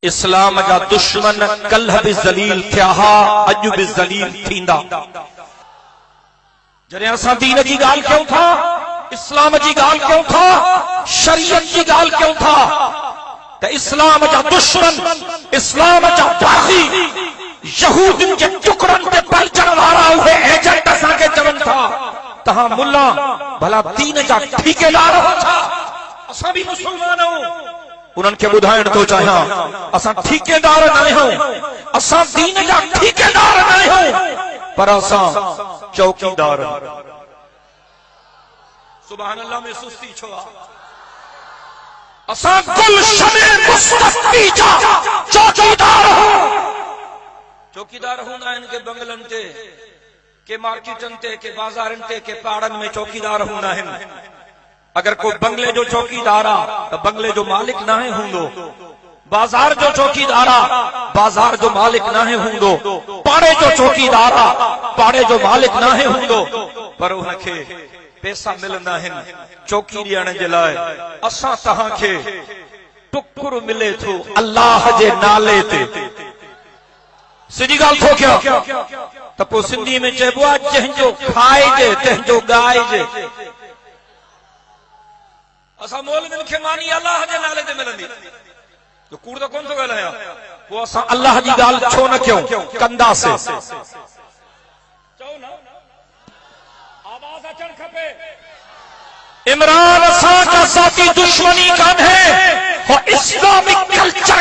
इस्लाम जा दुश्मन कल्ह बि ज़लील थिया हा, अॼु बि ज़लील थींदा। जॾहिं असां दीन जी ॻाल्हि कयूं था, इस्लाम जी ॻाल्हि कयूं था, शरीयत जी ॻाल्हि कयूं था, त इस्लाम जा दुश्मन, इस्लाम जा बाग़ी, यहूदियुनि जे टुकड़नि ते पलचण वारा उहे एजेंट असांखे चवनि था तहां मुल्ला भला दीन जा ठेकेदार हो छा? असां बि मुस्लमान आहियूं। उन्हनि खे ॿुधाइण थो चाहियां, असां ठेकेदार न आहियूं, असां दीन जा ठेकेदार न आहियूं, पर असां चौकीदार आहियूं। सुभान अल्लाह में सुस्ती छो आहे? असां गुलशन मुस्तफ़ी जा चौकीदार आहियूं। चौकीदार हूंदा आहिनि के बंगलनि ते, के मार्केटनि ते, के बाज़ारनि ते, के पहाड़नि में चौकीदार हूंदा आहिनि। अगर कोई बंगले जो चौकीदार आ तो बंगले जो मालिक ना है हूंदो, बाजार जो चौकीदार आ बाजार जो मालिक ना है हूंदो, पाड़े जो चौकीदार आ पाड़े जो मालिक ना है हूंदो, पर उनखे पैसा मिलंदा आहिनि चौकी ॾियण जे लाइ। असां तव्हांखे टुकुर मिले थो अल्लाह जे नाले ते। सिधी ॻाल्हि थो कयां त पोइ सिंधी में चइबो आहे जंहिंजो खाइजे तंहिंजो ॻाइजे। असां मोलविन खे मानी अल्लाह जे नाले ते मिलंदी, तो कूड़ तो कोन थो ॻाल्हायां। पोइ असां अल्लाह जी ॻाल्हि छो न कयूं? कंदासीं। चओ न, आवाज़ अचणु खपे। इमरान असां का साथी दुश्मनी कान है, वो इस्लामिक कल्चर